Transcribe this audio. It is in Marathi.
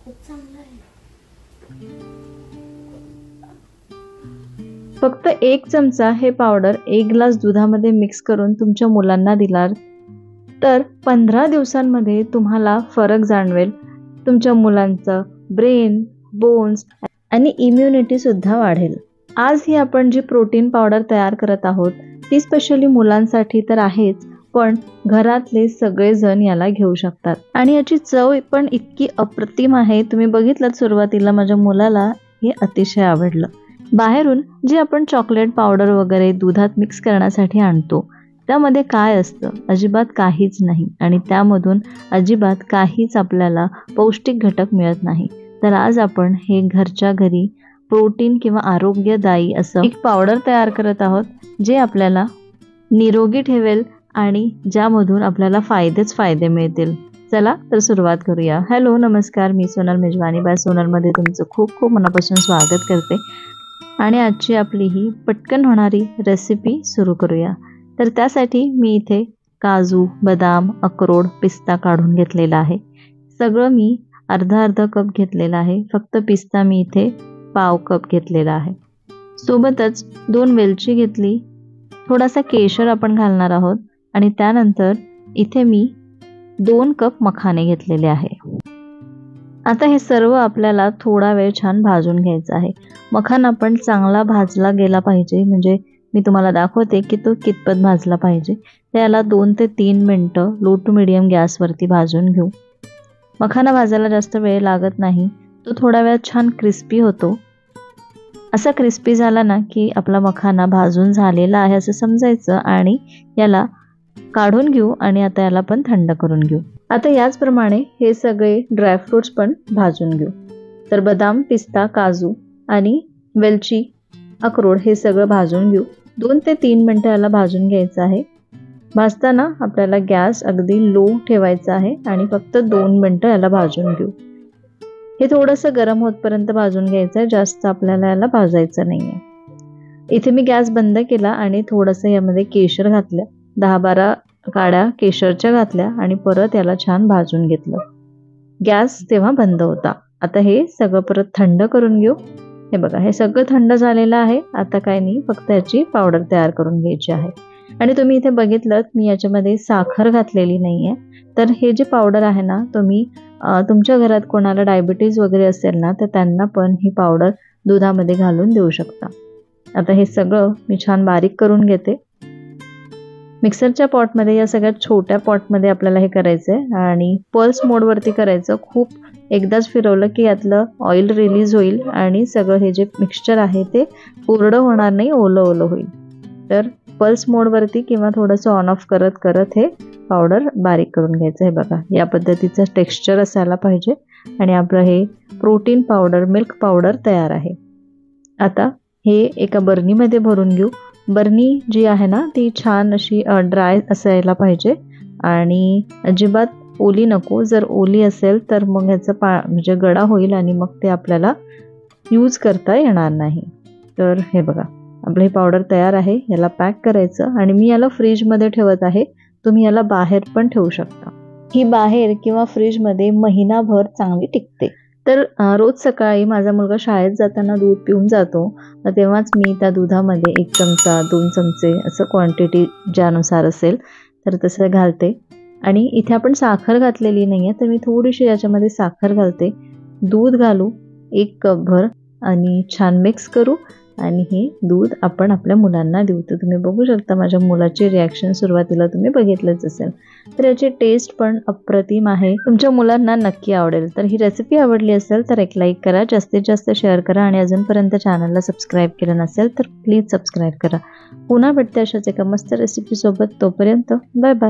खूप चांगलं आहे. फक्त 1 चमचा हे पावडर 1 ग्लास दुधामध्ये मिक्स करून तुमच्या मुलांना दिलात तर 15 दिवसांमध्ये तुम्हाला फरक जाणवेल. तुमच्या मुलांचं ब्रेन, बोन्स आणि इम्युनिटी सुद्धा वाढेल. आज ही आपण जी प्रोटीन पावडर तयार करत आहोत ती स्पेशली मुलांसाठी तर आहेच, पण घरातले सगळेजण याला घेऊ शकतात आणि याची चव पण इतकी अप्रतिम आहे. तुम्ही बघितलं सुरुवातीला माझ्या मुलाला हे अतिशय आवडलं. बाहेरून जी आपण चॉकलेट पावडर वगैरे दुधात मिक्स करण्यासाठी आणतो त्यामध्ये काय असतं? अजिबात काहीच नाही आणि त्यामधून अजिबात काहीच आपल्याला पौष्टिक घटक मिळत नाही. तर आज आपण हे घरच्या घरी प्रोटीन किंवा आरोग्यदायी असं एक पावडर तयार करत आहोत जे आपल्याला निरोगी ठेवेल आणि ज्यामधून आपल्याला फायदे मिळतील. चला तर सुरुवात करूया. हॅलो नमस्कार, मी सोनल मेजवानी बाय सोनलमध्ये तुमचं खूप खूप मनापासून स्वागत करते आणि आजची आपली ही पटकन होणारी रेसिपी सुरू करूया. तर त्यासाठी मी इथे काजू, बदाम, अक्रोड, पिस्ता काढून घेतलेला आहे. सगळं मी अर्धा कप घेतलेला आहे. फक्त पिस्ता मी इथे पाव कप घेतलेला आहे. सोबतच 2 वेलची घेतली. थोडासा केशर आपण घालणार आहोत आणि त्यानंतर इथे मी 2 कप मखाने घेतलेले आहे. आता हे सर्व आपल्याला थोडा वेळ छान भाजून घ्यायचं आहे. मखाना पण चांगला भाजला गेला पाहिजे, म्हणजे मी तुम्हाला दाखवते की तो कितपत भाजला पाहिजे. त्याला 2 ते 3 मिनिटं लो टू मीडियम गॅसवरती भाजून घेऊ. मखाना भाजायला जास्त वेळ लागत नाही, तो थोडा वेळ छान क्रिस्पी होतो. असा क्रिस्पी झाला ना की आपला मखाना भाजून झालेला आहे असं समजायचं आणि याला काढून घेऊ आणि आता याला पण थंड करून घेऊ. आता याचप्रमाणे हे सगळे ड्रायफ्रुट्स पण भाजून घेऊ. तर बदाम, पिस्ता, काजू आणि वेलची, अक्रोड हे सगळं भाजून घेऊ. 2 ते 3 मिनिटं याला भाजून घ्यायचं आहे. भाजताना आपल्याला गॅस अगदी लो ठेवायचा आहे आणि फक्त 2 मिनिटं याला भाजून घेऊ. हे थोडंसं गरम होतपर्यंत भाजून घ्यायचं आहे, जास्त आपल्याला याला भाजायचं नाही आहे. इथे मी गॅस बंद केला आणि थोडंसं यामध्ये केशर घातलं. 10-12 काड्या केशरच्या घातल्या आणि परत याला छान भाजून घेतलं. गॅस तेव्हा बंद होता. आता हे सगळं परत थंड करून घेऊ. हे बघा, हे सगळं थंड झालेलं आहे. आता काय नाही, फक्त याची पावडर तयार करून घ्यायची आहे. आणि तुम्ही इथे बघितलं मी याच्यामध्ये साखर घातलेली नाही आहे. तर हे जे पावडर आहे ना, तुम्ही तुमच्या घरात कोणाला डायबिटीज वगैरे असेल ना तर त्यांना पण ही पावडर दुधामध्ये घालून देऊ शकता. आता हे सगळं मी छान बारीक करून घेते. मिक्सरच्या पॉटमध्ये, या सगळ्यात छोट्या पॉटमध्ये आपल्याला हे करायचं आहे आणि पल्स मोडवरती करायचं. खूप एकदाच फिरवलं की यातलं ऑइल रिलीज होईल आणि सगळं हे जे मिक्सचर आहे ते कोरडं होणार नाही, ओलं ओलं होईल. तर पल्स मोडवरती किंवा थोडंसं ऑन ऑफ करत करत हे पावडर बारीक करून घ्यायचं. हे बघा, या पद्धतीचं टेक्स्चर असायला पाहिजे आणि आपलं हे प्रोटीन पावडर, मिल्क पावडर तयार आहे. आता हे एका बर्नीमध्ये भरून घेऊ. बर्नी जी आहे ना ती छान अशी ड्राय असायला पाहिजे आणि अजिबात ओली नको. जर ओली असेल तर मग ह्याचं म्हणजे गडा होईल आणि मग ते आपल्याला यूज करता येणार नाही. तर हे बघा, आपलं हे पावडर तयार आहे. याला पॅक करायचं आणि मी याला फ्रीजमध्ये ठेवत आहे. तुम्ही याला बाहेर पण ठेवू शकता. ही बाहेर किंवा फ्रीजमध्ये महिनाभर चांगली टिकते. तर रोज सकाळी माझा मुलगा शाळेत जाताना दूध पिऊन जातो, तेव्हाच मी त्या दुधामध्ये 1 चमचा 2 चमचे असं क्वांटिटी ज्यानुसार असेल तर तसं घालते. आणि इथे आपण साखर घातलेली नाही आहे, तर मी थोडीशी याच्यामध्ये साखर घालते. दूध घालू 1 कपभर आणि छान मिक्स करू आणि हे दूध आपण आपल्या मुलांना देऊ. तर तुम्ही बघू शकता माझ्या मुलाची रिॲक्शन सुरुवातीला तुम्ही बघितलंच असेल. तर याची टेस्ट पण अप्रतिम आहे. तुमच्या मुलांना नक्की आवडेल. तर ही रेसिपी आवडली असेल तर एक लाईक करा, जास्तीत जास्त शेअर करा आणि अजूनपर्यंत चॅनलला सबस्क्राईब केलं नसेल तर प्लीज सबस्क्राईब करा. पुन्हा भेटते अशाच एका मस्त रेसिपीसोबत. तोपर्यंत बाय बाय.